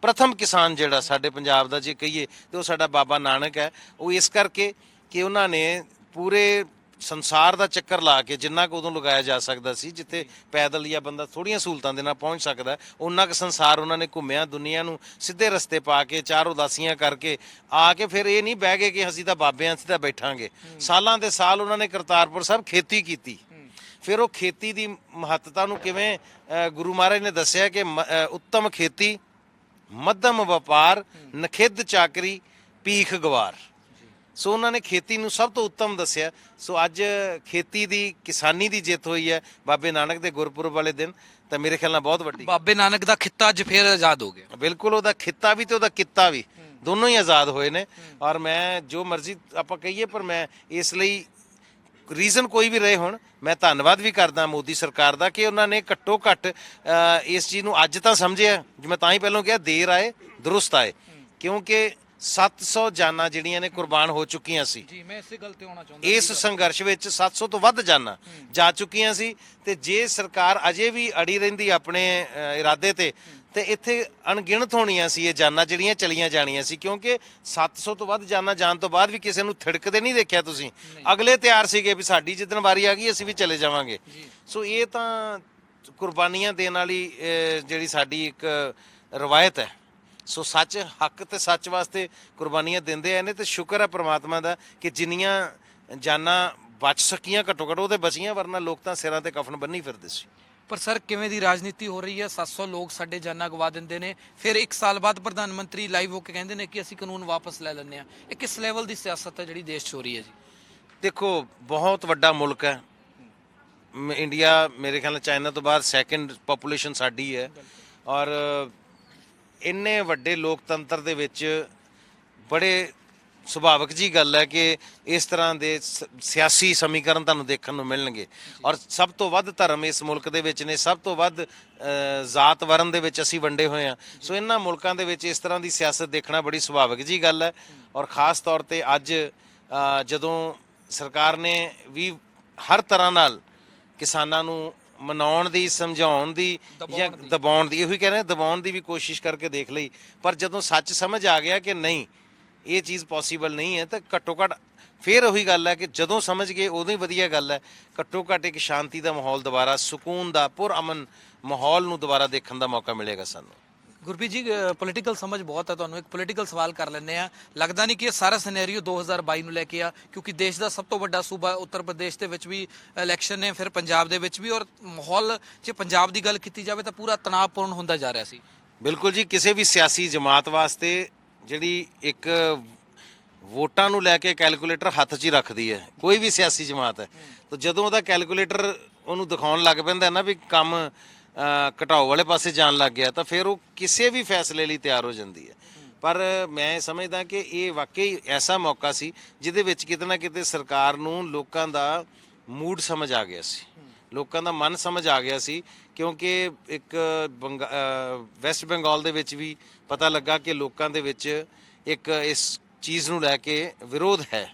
ਪ੍ਰਥਮ ਕਿਸਾਨ ਜਿਹੜਾ ਸਾਡੇ ਪੰਜਾਬ ਦਾ ਜੇ ਕਹੀਏ ਤੇ ਉਹ ਸਾਡਾ ਬਾਬਾ ਨਾਨਕ ਹੈ। ਉਹ ਇਸ ਕਰਕੇ ਕਿ ਉਹਨਾਂ ਨੇ ਪੂਰੇ ਸੰਸਾਰ ਦਾ ਚੱਕਰ ਲਾ ਕੇ, ਜਿੰਨਾ ਕੁ ਉਦੋਂ ਲਗਾਇਆ ਜਾ ਸਕਦਾ ਸੀ, ਜਿੱਥੇ ਪੈਦਲ ਜਾਂ ਬੰਦਾ ਥੋੜ੍ਹੀਆਂ ਸਹੂਲਤਾਂ ਦੇ ਨਾਲ ਪਹੁੰਚ ਸਕਦਾ, ਉਹਨਾਂ ਕੁ ਸੰਸਾਰ ਉਹਨਾਂ ਨੇ ਘੁੰਮਿਆ, ਦੁਨੀਆ ਨੂੰ ਸਿੱਧੇ ਰਸਤੇ ਪਾ ਕੇ, 4 ਉਦਾਸੀਆਂ ਕਰਕੇ ਆ ਕੇ ਫਿਰ ਇਹ ਨਹੀਂ ਬਹਿ ਗਏ ਕਿ ਅਸੀਂ ਤਾਂ ਬਾਬੇ ਹਾਂ, ਅਸੀਂ ਤਾਂ ਬੈਠਾਂਗੇ। ਸਾਲਾਂ ਦੇ ਸਾਲ ਉਹਨਾਂ ਨੇ ਕਰਤਾਰਪੁਰ ਸਾਹਿਬ ਖੇਤੀ ਕੀਤੀ। ਫਿਰ ਉਹ ਖੇਤੀ ਦੀ ਮਹੱਤਤਾ ਨੂੰ ਕਿਵੇਂ ਗੁਰੂ ਮਹਾਰਾਜ ਨੇ ਦੱਸਿਆ ਕਿ ਉੱਤਮ ਖੇਤੀ, ਮੱਧਮ ਵਪਾਰ, ਨਖਿੱਧ ਚਾਕਰੀ, ਭੀਖ ਗਵਾਰ। ਸੋ ਉਹਨਾਂ ਨੇ ਖੇਤੀ ਨੂੰ ਸਭ ਤੋਂ ਉੱਤਮ ਦੱਸਿਆ। ਸੋ ਅੱਜ ਖੇਤੀ ਦੀ, ਕਿਸਾਨੀ ਦੀ ਜਿੱਤ ਹੋਈ ਹੈ ਬਾਬੇ ਨਾਨਕ ਦੇ ਗੁਰਪੁਰਬ ਵਾਲੇ ਦਿਨ, ਤਾਂ ਮੇਰੇ ਖਿਆਲ ਨਾਲ ਬਹੁਤ ਵੱਡੀ। ਬਾਬੇ ਨਾਨਕ ਦਾ ਖਿੱਤਾ ਅੱਜ ਫੇਰ ਆਜ਼ਾਦ ਹੋ ਗਿਆ। ਬਿਲਕੁਲ, ਉਹਦਾ ਖਿੱਤਾ ਵੀ ਤੇ ਉਹਦਾ ਕਿੱਤਾ ਵੀ ਦੋਨੋਂ ਹੀ ਆਜ਼ਾਦ ਹੋਏ ਨੇ। ਔਰ ਮੈਂ ਜੋ ਮਰਜ਼ੀ ਆਪਾਂ ਕਹੀਏ, ਪਰ ਮੈਂ ਇਸ ਲਈ ਰੀਜ਼ਨ ਕੋਈ ਵੀ ਰਹੇ ਹੁਣ, ਮੈਂ ਧੰਨਵਾਦ ਵੀ ਕਰਦਾ ਮੋਦੀ ਸਰਕਾਰ ਦਾ ਕਿ ਉਹਨਾਂ ਨੇ ਘੱਟੋ ਘੱਟ ਇਸ ਚੀਜ਼ ਨੂੰ ਅੱਜ ਤਾਂ ਸਮਝਿਆ। ਜਿਵੇਂ ਤਾਂ ਹੀ ਪਹਿਲਾਂ ਕਿਹਾ, ਦੇਰ ਆਏ ਦੁਰਸਤ ਆਏ, ਕਿਉਂਕਿ 700 ਜਾਨਾਂ ਜਿਹੜੀਆਂ ਨੇ ਕੁਰਬਾਨ ਹੋ ਚੁੱਕੀਆਂ ਸੀ। ਜੀ ਮੈਂ ਇਸੇ ਗੱਲ ਤੇ ਆਉਣਾ ਚਾਹੁੰਦਾ ਇਸ ਸੰਘਰਸ਼ ਵਿੱਚ 700 ਤੋਂ ਵੱਧ ਜਾਨਾਂ ਜਾ ਚੁੱਕੀਆਂ ਸੀ ਤੇ ਜੇ ਸਰਕਾਰ ਅਜੇ ਵੀ ਅੜੀ ਰਹਿੰਦੀ ਆਪਣੇ ਇਰਾਦੇ ਤੇ ਇੱਥੇ ਅਣਗਿਣਤ ਹੋਣੀਆਂ ਸੀ ਇਹ ਜਾਨਾਂ ਜਿਹੜੀਆਂ ਚਲੀਆਂ ਜਾਣੀਆਂ ਸੀ, ਕਿਉਂਕਿ 700 ਤੋਂ ਵੱਧ ਜਾਨਾਂ ਜਾਣ ਤੋਂ ਬਾਅਦ ਵੀ ਕਿਸੇ ਨੂੰ ਥਿੜਕਦੇ ਨਹੀਂ ਦੇਖਿਆ ਤੁਸੀਂ। ਅਗਲੇ ਤਿਆਰ ਸੀਗੇ ਵੀ ਸਾਡੀ ਜਿੱਦਣ ਵਾਰੀ ਆ ਗਈ ਅਸੀਂ ਵੀ ਚਲੇ ਜਾਵਾਂਗੇ। ਸੋ ਇਹ ਤਾਂ ਕੁਰਬਾਨੀਆਂ ਦੇਣ ਵਾਲੀ ਜਿਹੜੀ ਸਾਡੀ ਇੱਕ ਰਵਾਇਤ ਹੈ। ਸੋ ਸੱਚ, ਹੱਕ ਤੇ ਸੱਚ ਵਾਸਤੇ ਕੁਰਬਾਨੀਆਂ ਦਿੰਦੇ ਆਏ ਨੇ ਤੇ ਸ਼ੁਕਰ ਹੈ ਪ੍ਰਮਾਤਮਾ ਦਾ ਕਿ ਜਿੰਨੀਆਂ ਜਾਨਾਂ ਬਚ ਸਕੀਆਂ ਘੱਟੋ ਘੱਟ ਉਹ ਤੇ ਬਚੀਆਂ, ਵਰਨਾ ਲੋਕ ਤਾਂ ਸਿਰਾਂ ਤੇ ਕਫਨ ਬੰਨੀ ਫਿਰਦੇ ਸੀ। ਪਰ ਸਰ ਕਿਵੇਂ ਦੀ ਰਾਜਨੀਤੀ ਹੋ ਰਹੀ ਹੈ? 700 ਲੋਕ ਸਾਡੇ ਜਾਨਾਂ ਗਵਾ ਦਿੰਦੇ ਨੇ, ਫਿਰ 1 ਸਾਲ ਬਾਅਦ ਪ੍ਰਧਾਨ ਮੰਤਰੀ ਲਾਈਵ ਹੋ ਕੇ ਕਹਿੰਦੇ ਨੇ ਕਿ ਅਸੀਂ ਕਾਨੂੰਨ ਵਾਪਸ ਲੈ ਲੈਂਦੇ ਆ। ਇਹ ਕਿਸ ਲੈਵਲ ਦੀ ਸਿਆਸਤ ਹੈ ਜਿਹੜੀ ਦੇਸ਼ 'ਚ ਹੋ ਰਹੀ ਹੈ ਜੀ? ਦੇਖੋ, ਬਹੁਤ ਵੱਡਾ ਮੁਲਕ ਹੈ ਇੰਡੀਆ, ਮੇਰੇ ਖਿਆਲ ਨਾਲ ਚਾਈਨਾ ਤੋਂ ਬਾਅਦ ਸੈਕੰਡ ਪਾਪੂਲੇਸ਼ਨ ਸਾਡੀ ਹੈ, ਔਰ ਇੰਨੇ ਵੱਡੇ ਲੋਕਤੰਤਰ ਦੇ ਵਿੱਚ ਬੜੇ ਸੁਭਾਵਿਕ ਜੀ ਗੱਲ ਹੈ ਕਿ ਇਸ ਤਰ੍ਹਾਂ ਦੇ ਸਿਆਸੀ ਸਮੀਕਰਨ ਤੁਹਾਨੂੰ ਦੇਖਣ ਨੂੰ ਮਿਲਣਗੇ। ਔਰ ਸਭ ਤੋਂ ਵੱਧ ਧਰਮ ਇਸ ਮੁਲਕ ਦੇ ਵਿੱਚ ਨੇ, ਸਭ ਤੋਂ ਵੱਧ ਜ਼ਾਤ ਵਰਨ ਦੇ ਵਿੱਚ ਅਸੀਂ ਵੰਡੇ ਹੋਏ ਹਾਂ। ਸੋ ਇਹਨਾਂ ਮੁਲਕਾਂ ਦੇ ਵਿੱਚ ਇਸ ਤਰ੍ਹਾਂ ਦੀ ਸਿਆਸਤ ਦੇਖਣਾ ਬੜੀ ਸੁਭਾਵਿਕ ਜੀ ਗੱਲ ਹੈ। ਔਰ ਖ਼ਾਸ ਤੌਰ ਤੇ ਅੱਜ ਜਦੋਂ ਸਰਕਾਰ ਨੇ ਵੀ ਹਰ ਤਰ੍ਹਾਂ ਨਾਲ ਕਿਸਾਨਾਂ ਨੂੰ ਮਨਾਉਣ ਦੀ, ਸਮਝਾਉਣ ਦੀ ਜਾਂ ਦਬਾਉਣ ਦੀ, ਇਹੋ ਹੀ ਕਹਿ ਰਹੇ ਦਬਾਉਣ ਦੀ ਵੀ ਕੋਸ਼ਿਸ਼ ਕਰਕੇ ਦੇਖ ਲਈ, ਪਰ ਜਦੋਂ ਸੱਚ ਸਮਝ ਆ ਗਿਆ ਕਿ ਨਹੀਂ ਇਹ ਚੀਜ਼ ਪੋਸੀਬਲ ਨਹੀਂ ਹੈ ਤਾਂ ਘੱਟੋ ਘੱਟ ਫਿਰ ਉਹੀ ਗੱਲ ਹੈ ਕਿ ਜਦੋਂ ਸਮਝ ਗਏ ਉਦੋਂ ਹੀ ਵਧੀਆ ਗੱਲ ਹੈ। ਘੱਟੋ ਘੱਟ ਇੱਕ ਸ਼ਾਂਤੀ ਦਾ ਮਾਹੌਲ ਦੁਬਾਰਾ, ਸਕੂਨ ਦਾ ਪੁਰਅਮਨ ਮਾਹੌਲ ਨੂੰ ਦੁਬਾਰਾ ਦੇਖਣ ਦਾ ਮੌਕਾ ਮਿਲੇਗਾ ਸਾਨੂੰ। ਗੁਰਪ੍ਰੀਤ ਜੀ, ਪੋਲੀਟੀਕਲ ਸਮਝ ਬਹੁਤ ਹੈ ਤੁਹਾਨੂੰ। ਇੱਕ ਪੋਲੀਟੀਕਲ ਸਵਾਲ ਕਰ ਲੈਂਦੇ ਆ, ਲੱਗਦਾ ਨਹੀਂ ਕਿ ਇਹ ਸਾਰਾ ਸਿਨੈਰੀਓ 2022 ਨੂੰ ਲੈ ਕੇ ਆ, ਕਿਉਂਕਿ ਦੇਸ਼ ਦਾ ਸਭ ਤੋਂ ਵੱਡਾ ਸੂਬਾ ਉੱਤਰ ਪ੍ਰਦੇਸ਼ ਦੇ ਵਿੱਚ ਵੀ ਇਲੈਕਸ਼ਨ ਨੇ, ਫਿਰ ਪੰਜਾਬ ਦੇ ਵਿੱਚ ਵੀ, ਔਰ ਮਾਹੌਲ ਜੇ ਪੰਜਾਬ ਦੀ ਗੱਲ ਕੀਤੀ ਜਾਵੇ ਤਾਂ ਪੂਰਾ ਤਣਾਅਪੂਰਨ ਹੁੰਦਾ ਜਾ ਰਿਹਾ ਸੀ। ਬਿਲਕੁਲ ਜੀ, ਕਿਸੇ ਵੀ ਸਿਆਸੀ ਜਮਾਤ ਵਾਸਤੇ ਜਿਹੜੀ ਇੱਕ ਵੋਟਾਂ ਨੂੰ ਲੈ ਕੇ ਕੈਲਕੂਲੇਟਰ ਹੱਥ 'ਚ ਹੀ ਰੱਖਦੀ ਹੈ, ਕੋਈ ਵੀ ਸਿਆਸੀ ਜਮਾਤ ਹੈ, ਤਾਂ ਜਦੋਂ ਉਹਦਾ ਕੈਲਕੂਲੇਟਰ ਉਹਨੂੰ ਦਿਖਾਉਣ ਲੱਗ ਪੈਂਦਾ ਨਾ ਵੀ ਕੰਮ ਘਟਾਓ ਵਾਲੇ ਪਾਸੇ ਜਾਣ ਲੱਗ ਗਿਆ, ਤਾਂ ਫਿਰ ਉਹ ਕਿਸੇ ਵੀ ਫੈਸਲੇ ਲਈ ਤਿਆਰ ਹੋ ਜਾਂਦੀ ਹੈ। ਪਰ ਮੈਂ ਸਮਝਦਾ ਕਿ ਇਹ ਵਾਕਈ ਐਸਾ ਮੌਕਾ ਸੀ ਜਿਹਦੇ ਵਿੱਚ ਕਿਤੇ ਨਾ ਕਿਤੇ ਸਰਕਾਰ ਨੂੰ ਲੋਕਾਂ ਦਾ ਮੂਡ ਸਮਝ ਆ ਗਿਆ ਸੀ, ਲੋਕਾਂ ਦਾ ਮਨ ਸਮਝ ਆ ਗਿਆ ਸੀ, ਕਿਉਂਕਿ ਇੱਕ ਵੈਸਟ ਬੰਗਾਲ ਦੇ ਵਿੱਚ ਵੀ ਪਤਾ ਲੱਗਾ ਕਿ ਲੋਕਾਂ ਦੇ ਵਿੱਚ ਇੱਕ ਇਸ ਚੀਜ਼ ਨੂੰ ਲੈ ਕੇ ਵਿਰੋਧ ਹੈ।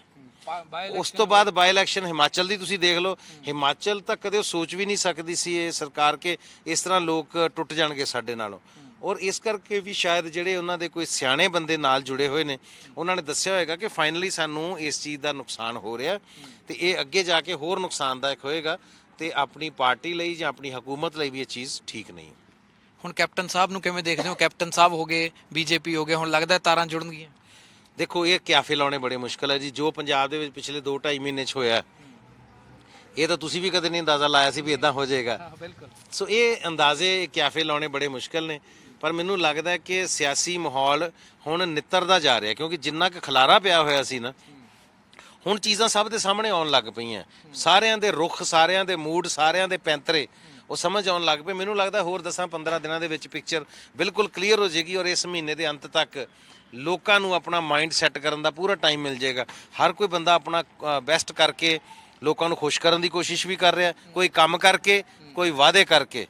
ਉਸ ਤੋਂ ਬਾਅਦ ਬਾਈ ਇਲੈਕਸ਼ਨ ਹਿਮਾਚਲ ਦੀ ਤੁਸੀਂ ਦੇਖ ਲਓ, ਹਿਮਾਚਲ ਤਾਂ ਕਦੇ ਉਹ ਸੋਚ ਵੀ ਨਹੀਂ ਸਕਦੀ ਸੀ ਇਹ ਸਰਕਾਰ ਕਿ ਇਸ ਤਰ੍ਹਾਂ ਲੋਕ ਟੁੱਟ ਜਾਣਗੇ ਸਾਡੇ ਨਾਲੋਂ। ਔਰ ਇਸ ਕਰਕੇ ਵੀ ਸ਼ਾਇਦ ਜਿਹੜੇ ਉਹਨਾਂ ਦੇ ਕੋਈ ਸਿਆਣੇ ਬੰਦੇ ਨਾਲ ਜੁੜੇ ਹੋਏ ਨੇ, ਉਹਨਾਂ ਨੇ ਦੱਸਿਆ ਹੋਏਗਾ ਕਿ ਫਾਈਨਲੀ ਸਾਨੂੰ ਇਸ ਚੀਜ਼ ਦਾ ਨੁਕਸਾਨ ਹੋ ਰਿਹਾ ਤੇ ਇਹ ਅੱਗੇ ਜਾ ਕੇ ਹੋਰ ਨੁਕਸਾਨਦਾਇਕ ਹੋਏਗਾ ਤੇ ਆਪਣੀ ਪਾਰਟੀ ਲਈ ਜਾਂ ਆਪਣੀ ਹਕੂਮਤ ਲਈ ਵੀ ਇਹ ਚੀਜ਼ ਠੀਕ ਨਹੀਂ। ਹੁਣ ਕੈਪਟਨ ਸਾਹਿਬ ਨੂੰ ਕਿਵੇਂ ਦੇਖਦੇ ਹੋ? ਕੈਪਟਨ ਸਾਹਿਬ ਹੋ ਗਏ, ਬੀਜੇਪੀ ਹੋ ਗਏ, ਹੁਣ ਲੱਗਦਾ ਤਾਰਾਂ ਜੁੜਨਗੀਆਂ? ਦੇਖੋ, ਇਹ ਕਿਆਫੇ ਲਾਉਣੇ ਬੜੇ ਮੁਸ਼ਕਲ ਹੈ ਜੀ। ਜੋ ਪੰਜਾਬ ਦੇ ਵਿੱਚ ਪਿਛਲੇ 2-2.5 ਮਹੀਨੇ 'ਚ ਹੋਇਆ, ਇਹ ਤਾਂ ਤੁਸੀਂ ਵੀ ਕਦੇ ਨਹੀਂ ਅੰਦਾਜ਼ਾ ਲਾਇਆ ਸੀ ਵੀ ਇਦਾਂ ਹੋ ਜਾਏਗਾ। ਬਿਲਕੁਲ। ਸੋ ਇਹ ਅੰਦਾਜ਼ੇ ਕਿਆਫੇ ਲਾਉਣੇ ਬੜੇ ਮੁਸ਼ਕਲ ਨੇ, ਪਰ ਮੈਨੂੰ ਲੱਗਦਾ ਕਿ ਸਿਆਸੀ ਮਾਹੌਲ ਹੁਣ ਨਿੱਤਰਦਾ ਜਾ ਰਿਹਾ, ਕਿਉਂਕਿ ਜਿੰਨਾ ਕੁ ਖਲਾਰਾ ਪਿਆ ਹੋਇਆ ਸੀ ਨਾ, ਹੁਣ ਚੀਜ਼ਾਂ ਸਭ ਦੇ ਸਾਹਮਣੇ ਆਉਣ ਲੱਗ ਪਈਆਂ। ਸਾਰਿਆਂ ਦੇ ਰੁੱਖ, ਸਾਰਿਆਂ ਦੇ ਮੂਡ, ਸਾਰਿਆਂ ਦੇ ਪੈਂਤਰੇ ਉਹ ਸਮਝ ਆਉਣ ਲੱਗ ਪਏ। ਮੈਨੂੰ ਲੱਗਦਾ ਹੋਰ 10-15 ਦਿਨਾਂ ਦੇ ਵਿੱਚ ਪਿਕਚਰ ਬਿਲਕੁਲ ਕਲੀਅਰ ਹੋ ਜਾਏਗੀ ਔਰ ਇਸ ਮਹੀਨੇ ਦੇ ਅੰਤ ਤੱਕ ਲੋਕਾਂ ਨੂੰ ਆਪਣਾ ਮਾਈਂਡ ਸੈੱਟ ਕਰਨ ਦਾ ਪੂਰਾ ਟਾਈਮ ਮਿਲ ਜਾਏਗਾ। ਹਰ ਕੋਈ ਬੰਦਾ ਆਪਣਾ ਬੈਸਟ ਕਰਕੇ ਲੋਕਾਂ ਨੂੰ ਖੁਸ਼ ਕਰਨ ਦੀ ਕੋਸ਼ਿਸ਼ ਵੀ ਕਰ ਰਿਹਾ, ਕੋਈ ਕੰਮ ਕਰਕੇ, ਕੋਈ ਵਾਅਦੇ ਕਰਕੇ,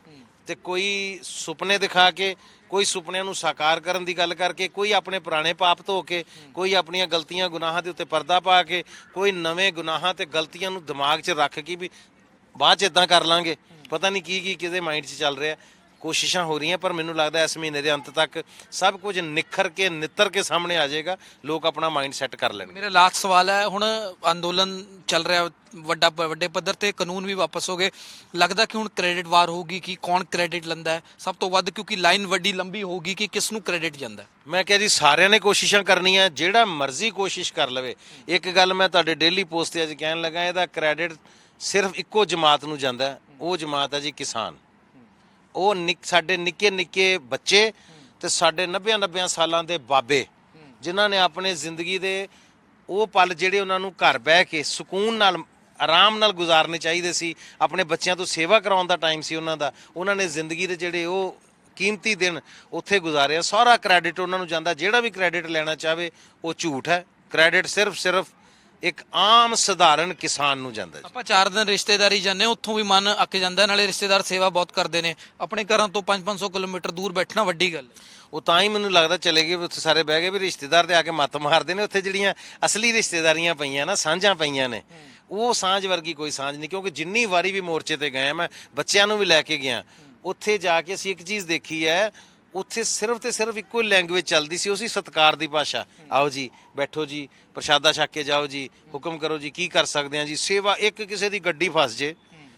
ਤੇ ਕੋਈ ਸੁਪਨੇ ਦਿਖਾ ਕੇ, ਕੋਈ ਸੁਪਨਿਆਂ ਨੂੰ ਸਾਕਾਰ ਕਰਨ ਦੀ ਗੱਲ ਕਰਕੇ, ਕੋਈ ਆਪਣੇ ਪੁਰਾਣੇ ਪਾਪ ਧੋ ਕੇ, ਕੋਈ ਆਪਣੀਆਂ ਗਲਤੀਆਂ ਗੁਨਾਹਾਂ ਦੇ ਉੱਤੇ ਪਰਦਾ ਪਾ ਕੇ, ਕੋਈ ਨਵੇਂ ਗੁਨਾਹਾਂ ਤੇ ਗਲਤੀਆਂ ਨੂੰ ਦਿਮਾਗ 'ਚ ਰੱਖ ਕੇ ਵੀ ਬਾਅਦ 'ਚ ਇਦਾਂ ਕਰ ਲਾਂਗੇ। ਪਤਾ ਨਹੀਂ ਕੀ ਕਿਹਦੇ ਮਾਈਂਡ 'ਚ ਚੱਲ ਰਿਹਾ। ਕੋਸ਼ਿਸ਼ਾਂ ਹੋ ਰਹੀਆਂ, ਪਰ ਮੈਨੂੰ ਲੱਗਦਾ ਇਸ ਮਹੀਨੇ ਦੇ ਅੰਤ ਤੱਕ ਸਭ ਕੁਝ ਨਿੱਖਰ ਕੇ, ਨਿੱਤਰ ਕੇ ਸਾਹਮਣੇ ਆ ਜਾਏਗਾ। ਲੋਕ ਆਪਣਾ ਮਾਈਂਡ ਸੈੱਟ ਕਰ ਲੈਣਗੇ। ਮੇਰਾ ਲਾਸਟ ਸਵਾਲ ਹੈ, ਹੁਣ ਅੰਦੋਲਨ ਚੱਲ ਰਿਹਾ ਵੱਡੇ ਪੱਧਰ ਤੇ, ਕਾਨੂੰਨ ਵੀ ਵਾਪਸ ਹੋ ਗਏ, ਲੱਗਦਾ ਕਿ ਹੁਣ ਕ੍ਰੈਡਿਟ ਵਾਰ ਹੋਊਗੀ ਕਿ ਕੌਣ ਕ੍ਰੈਡਿਟ ਲੈਂਦਾ ਹੈ ਸਭ ਤੋਂ ਵੱਧ, ਕਿਉਂਕਿ ਲਾਈਨ ਵੱਡੀ ਲੰਬੀ ਹੋਊਗੀ ਕਿ ਕਿਸ ਨੂੰ ਕ੍ਰੈਡਿਟ ਜਾਂਦਾ? ਮੈਂ ਕਿਹਾ ਜੀ ਸਾਰਿਆਂ ਨੇ ਕੋਸ਼ਿਸ਼ਾਂ ਕਰਨੀਆਂ, ਜਿਹੜਾ ਮਰਜ਼ੀ ਕੋਸ਼ਿਸ਼ ਕਰ ਲਵੇ। ਇੱਕ ਗੱਲ ਮੈਂ ਤੁਹਾਡੇ ਡੇਲੀ ਪੋਸਟ ਤੇ ਅੱਜ ਕਹਿਣ ਲੱਗਾ, ਇਹਦਾ ਕ੍ਰੈਡਿਟ ਸਿਰਫ ਇੱਕੋ ਜਮਾਤ ਨੂੰ ਜਾਂਦਾ, ਉਹ ਜਮਾਤ ਹੈ ਜੀ ਕਿਸਾਨ। ਉਹ ਸਾਡੇ ਨਿੱਕੇ ਨਿੱਕੇ ਬੱਚੇ ਤੇ ਸਾਡੇ 90 ਸਾਲਾਂ ਦੇ ਬਾਬੇ, ਜਿਨ੍ਹਾਂ ਨੇ ਆਪਣੇ ਜ਼ਿੰਦਗੀ ਦੇ ਉਹ ਪਲ ਜਿਹੜੇ ਉਹਨਾਂ ਨੂੰ ਘਰ ਬਹਿ ਕੇ ਸਕੂਨ ਨਾਲ, ਆਰਾਮ ਨਾਲ ਗੁਜ਼ਾਰਨੇ ਚਾਹੀਦੇ ਸੀ, ਆਪਣੇ ਬੱਚਿਆਂ ਤੋਂ ਸੇਵਾ ਕਰਾਉਣ ਦਾ ਟਾਈਮ ਸੀ ਉਹਨਾਂ ਦਾ, ਉਹਨਾਂ ਨੇ ਜ਼ਿੰਦਗੀ ਦੇ ਜਿਹੜੇ ਉਹ ਕੀਮਤੀ ਦਿਨ ਉੱਥੇ ਗੁਜ਼ਾਰਿਆ। ਸਾਰਾ ਕ੍ਰੈਡਿਟ ਉਹਨਾਂ ਨੂੰ ਜਾਂਦਾ। ਜਿਹੜਾ ਵੀ ਕ੍ਰੈਡਿਟ ਲੈਣਾ ਚਾਹਵੇ ਉਹ ਝੂਠ ਹੈ। ਕ੍ਰੈਡਿਟ ਸਿਰਫ ਇੱਕ ਆਮ ਸਧਾਰਨ ਕਿਸਾਨ ਨੂੰ ਜਾਂਦਾ ਜੀ। ਆਪਾਂ 4 ਦਿਨ ਰਿਸ਼ਤੇਦਾਰੀ ਜਾਂਦੇ ਹਾਂ, ਉੱਥੋਂ ਵੀ ਮਨ ਅੱਕ ਜਾਂਦਾ, ਨਾਲੇ ਰਿਸ਼ਤੇਦਾਰ ਸੇਵਾ ਬਹੁਤ ਕਰਦੇ ਨੇ। ਆਪਣੇ ਘਰਾਂ ਤੋਂ 500 ਕਿਲੋਮੀਟਰ ਦੂਰ ਬੈਠਣਾ ਵੱਡੀ ਗੱਲ ਹੈ। ਉਹ ਤਾਂ ਹੀ ਮੈਨੂੰ ਲੱਗਦਾ ਚਲੇ ਗਏ ਵੀ ਉੱਥੇ ਸਾਰੇ ਬਹਿ ਗਏ ਵੀ ਰਿਸ਼ਤੇਦਾਰ ਤੇ ਆ ਕੇ ਮੱਤ ਮਾਰਦੇ ਨੇ। ਉੱਥੇ ਜਿਹੜੀਆਂ ਅਸਲੀ ਰਿਸ਼ਤੇਦਾਰੀਆਂ ਪਈਆਂ ਨਾ, ਸਾਂਝਾਂ ਪਈਆਂ ਨੇ, ਉਹ ਸਾਂਝ ਵਰਗੀ ਕੋਈ ਸਾਂਝ ਨਹੀਂ। ਕਿਉਂਕਿ ਜਿੰਨੀ ਵਾਰੀ ਵੀ ਮੋਰਚੇ ਤੇ ਗਏ ਮੈਂ ਬੱਚਿਆਂ ਨੂੰ ਵੀ ਲੈ ਕੇ ਗਿਆ, ਉੱਥੇ ਜਾ ਕੇ ਅਸੀਂ ਇੱਕ ਚੀਜ਼ ਦੇਖੀ ਹੈ, ਉੱਥੇ ਸਿਰਫ ਤੇ ਸਿਰਫ ਇੱਕੋ ਲੈਂਗੁਏਜ ਚੱਲਦੀ ਸੀ, ਉਹ ਸੀ ਸਤਿਕਾਰ ਦੀ ਭਾਸ਼ਾ। ਆਓ ਜੀ, ਬੈਠੋ ਜੀ, ਪ੍ਰਸ਼ਾਦਾ ਛਕ ਕੇ ਜਾਓ ਜੀ, ਹੁਕਮ ਕਰੋ ਜੀ, ਕੀ ਕਰ ਸਕਦੇ ਆ ਜੀ, ਸੇਵਾ। ਇੱਕ ਕਿਸੇ ਦੀ ਗੱਡੀ ਫਸ ਜੇ,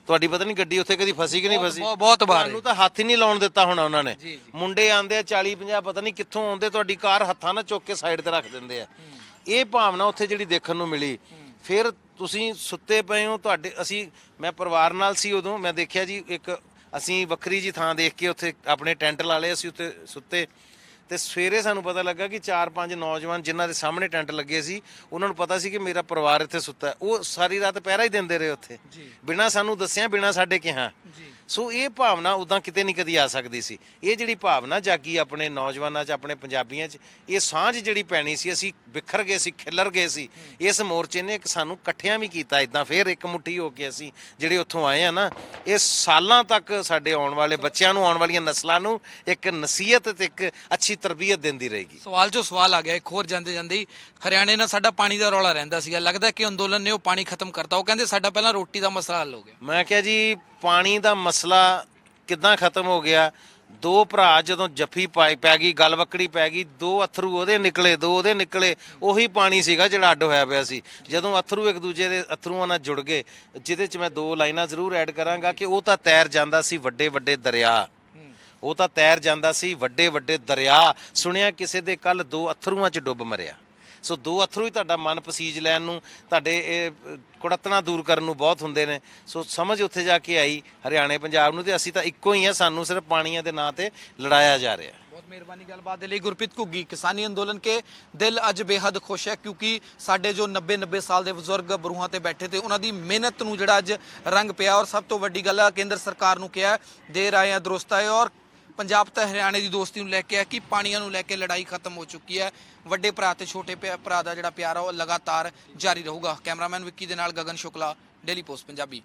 ਤੁਹਾਡੀ ਪਤਾ ਨਹੀਂ ਗੱਡੀ ਉੱਥੇ ਕਦੀ ਫਸੀ ਕਿ ਨਹੀਂ ਫਸੀ, ਬਹੁਤ ਵਾਰ ਤੁਹਾਨੂੰ ਤਾਂ ਹੱਥ ਹੀ ਨਹੀਂ ਲਾਉਣ ਦਿੱਤਾ ਹੋਣਾ ਉਹਨਾਂ ਨੇ। ਮੁੰਡੇ ਆਂਦੇ ਆ 40-50 ਪਤਾ ਨਹੀਂ ਕਿੱਥੋਂ ਆਉਂਦੇ, ਤੁਹਾਡੀ ਕਾਰ ਹੱਥਾਂ ਨਾਲ ਚੁੱਕ ਕੇ ਸਾਈਡ ਤੇ ਰੱਖ ਦਿੰਦੇ ਆ। ਇਹ ਭਾਵਨਾ ਉੱਥੇ ਜਿਹੜੀ ਦੇਖਣ ਨੂੰ ਮਿਲੀ। ਫਿਰ ਤੁਸੀਂ ਸੁੱਤੇ ਪਏ ਹੋ, ਮੈਂ ਪਰਿਵਾਰ ਨਾਲ ਸੀ ਉਦੋਂ, ਮੈਂ ਦੇਖਿਆ ਜੀ ਇੱਕ ਅਸੀਂ ਵੱਖਰੀ ਜੀ ਥਾਂ ਦੇਖ ਕੇ ਉੱਥੇ ਆਪਣੇ ਟੈਂਟ ਲਾ ਲਏ, ਅਸੀਂ ਉੱਥੇ ਸੁੱਤੇ। ਤੇ ਸਵੇਰੇ ਸਾਨੂੰ ਪਤਾ ਲੱਗਾ ਕਿ 4-5 ਨੌਜਵਾਨ ਜਿਨ੍ਹਾਂ ਦੇ ਸਾਹਮਣੇ ਟੈਂਟ ਲੱਗੇ ਸੀ, ਉਹਨਾਂ ਨੂੰ ਪਤਾ ਸੀ ਕਿ ਮੇਰਾ ਪਰਿਵਾਰ ਇੱਥੇ ਸੁੱਤਾ ਹੈ, ਉਹ ਸਾਰੀ ਰਾਤ ਪਹਿਰਾ ਹੀ ਦਿੰਦੇ ਰਹੇ ਉੱਥੇ, ਬਿਨਾਂ ਸਾਨੂੰ ਦੱਸਿਆ, ਬਿਨਾਂ ਸਾਡੇ ਕਿਹਾ। ਸੋ ਇਹ ਭਾਵਨਾ ਉਦਾਂ ਕਿਤੇ ਨਹੀਂ ਕਦੀ ਆ ਸਕਦੀ ਸੀ। ਇਹ ਜਿਹੜੀ ਭਾਵਨਾ ਜਾਗੀ ਆਪਣੇ ਨੌਜਵਾਨਾਂ 'ਚ, ਆਪਣੇ ਪੰਜਾਬੀਆਂ 'ਚ, ਇਹ ਸਾਂਝ ਜਿਹੜੀ ਪੈਣੀ ਸੀ, ਅਸੀਂ ਬਿਖਰ ਗਏ ਸੀ, ਖਿਲਰ ਗਏ ਸੀ। ਇਸ ਮੋਰਚੇ ਨੇ ਇੱਕ ਸਾਨੂੰ ਇਕੱਠਿਆਂ ਵੀ ਕੀਤਾ ਇੱਦਾਂ, ਫਿਰ ਇੱਕ ਮੁੱਠੀ ਹੋ ਕੇ ਅਸੀਂ ਜਿਹੜੇ ਉੱਥੋਂ ਆਏ ਆ ਨਾ, ਇਹ ਸਾਲਾਂ ਤੱਕ ਸਾਡੇ ਆਉਣ ਵਾਲੇ ਬੱਚਿਆਂ ਨੂੰ, ਆਉਣ ਵਾਲੀਆਂ ਨਸਲਾਂ ਨੂੰ ਇੱਕ ਨਸੀਹਤ ਤੇ ਇੱਕ ਅੱਛੀ ਤਰਬੀਅਤ ਦਿੰਦੀ ਰਹੇਗੀ। ਸਵਾਲ ਚੋਂ ਸਵਾਲ ਆ ਗਿਆ ਇੱਕ ਹੋਰ, ਜਾਂਦੇ ਜਾਂਦੇ ਹੀ ਹਰਿਆਣੇ ਨਾਲ ਸਾਡਾ ਪਾਣੀ ਦਾ ਰੌਲਾ ਰਹਿੰਦਾ ਸੀਗਾ, ਲੱਗਦਾ ਕਿ ਅੰਦੋਲਨ ਨੇ ਉਹ ਪਾਣੀ ਖਤਮ ਕਰਤਾ। ਉਹ ਕਹਿੰਦੇ ਸਾਡਾ ਪਹਿਲਾਂ ਰੋਟੀ ਦਾ ਮਸਲਾ ਹੱਲ ਹੋ ਗਿਆ। ਮੈਂ ਕਿਹਾ ਜੀ, ਪਾਣੀ ਦਾ ਮਸਲਾ ਕਿੱਦਾਂ ਖਤਮ ਹੋ ਗਿਆ? ਦੋ ਭਰਾ ਜਦੋਂ ਜੱਫੀ ਪੈ ਗਈ, ਗੱਲ ਵੱਕੜੀ ਪੈ ਗਈ, ਦੋ ਅਥਰੂ ਉਹਦੇ ਨਿਕਲੇ, ਦੋ ਉਹਦੇ ਨਿਕਲੇ, ਉਹੀ ਪਾਣੀ ਸੀਗਾ ਜਿਹੜਾ ਅੱਡ ਹੋਇਆ ਪਿਆ ਸੀ। ਜਦੋਂ ਅਥਰੂ ਇੱਕ ਦੂਜੇ ਦੇ ਅਥਰੂਆਂ ਨਾਲ ਜੁੜ ਗਏ, ਜਿਹਦੇ 'ਚ ਮੈਂ 2 ਲਾਈਨਾਂ ਜ਼ਰੂਰ ਐਡ ਕਰਾਂਗਾ ਕਿ ਉਹ ਤਾਂ ਤੈਰ ਜਾਂਦਾ ਸੀ ਵੱਡੇ ਵੱਡੇ ਦਰਿਆ, ਉਹ ਤਾਂ ਤੈਰ ਜਾਂਦਾ ਸੀ ਵੱਡੇ ਵੱਡੇ ਦਰਿਆ। ਸੁਣਿਆ ਕਿਸੇ ਦੇ ਕੱਲ 2 ਅਥਰੂਆਂ 'ਚ ਡੁੱਬ ਮਰਿਆ। ਸੋ 2 ਅਥਰੂ ਹੀ ਤੁਹਾਡਾ ਮਨ ਪਸੀਜ ਲੈਣ ਨੂੰ, ਤੁਹਾਡੇ ਇਹ ਕੁੜੱਤਣਾ ਦੂਰ ਕਰਨ ਨੂੰ ਬਹੁਤ ਹੁੰਦੇ ਨੇ। ਸੋ ਸਮਝ ਉੱਥੇ ਜਾ ਕੇ ਆਈ ਹਰਿਆਣੇ ਪੰਜਾਬ ਨੂੰ, ਤੇ ਅਸੀਂ ਤਾਂ ਇੱਕੋ ਹੀ ਆ, ਸਾਨੂੰ ਸਿਰਫ ਪਾਣੀਆਂ ਦੇ ਨਾਂ ਤੇ ਲੜਾਇਆ ਜਾ ਰਿਹਾ। ਬਹੁਤ ਮਿਹਰਬਾਨੀ ਗੱਲਬਾਤ ਦੇ ਲਈ। ਗੁਰਪ੍ਰੀਤ ਘੁੱਗੀ, ਕਿਸਾਨੀ ਅੰਦੋਲਨ ਕੇ ਦਿਲ ਅੱਜ ਬੇਹੱਦ ਖੁਸ਼ ਹੈ, ਕਿਉਂਕਿ ਸਾਡੇ ਜੋ 90 ਸਾਲ ਦੇ ਬਜ਼ੁਰਗ ਬਰੂਹਾਂ ਤੇ ਬੈਠੇ ਤੇ, ਉਹਨਾਂ ਦੀ ਮਿਹਨਤ ਨੂੰ ਜਿਹੜਾ ਅੱਜ ਰੰਗ ਪਿਆ। ਔਰ ਸਭ ਤੋਂ ਵੱਡੀ ਗੱਲ ਹੈ, ਕੇਂਦਰ ਸਰਕਾਰ ਨੂੰ ਕਿਹਾ ਦੇਰ ਆਏ ਆ ਦਰੁਸਤ ਆਏ, ਔਰ ਪੰਜਾਬ ਤੇ ਹਰਿਆਣੇ ਦੀ ਦੋਸਤੀ ਨੂੰ ਲੈ ਕੇ ਆ ਕਿ ਪਾਣੀਆਂ ਨੂੰ ਲੈ ਕੇ ਲੜਾਈ ਖਤਮ ਹੋ ਚੁੱਕੀ ਹੈ। ਵੱਡੇ ਭਰਾ ਤੇ ਛੋਟੇ ਭਰਾ ਦਾ ਜਿਹੜਾ ਪਿਆਰ ਆ ਉਹ ਲਗਾਤਾਰ ਜਾਰੀ ਰਹੂਗਾ। ਕੈਮਰਾਮੈਨ ਵਿੱਕੀ ਦੇ ਨਾਲ ਗਗਨ ਸ਼ੁਕਲਾ, ਡੇਲੀ ਪੋਸਟ ਪੰਜਾਬੀ।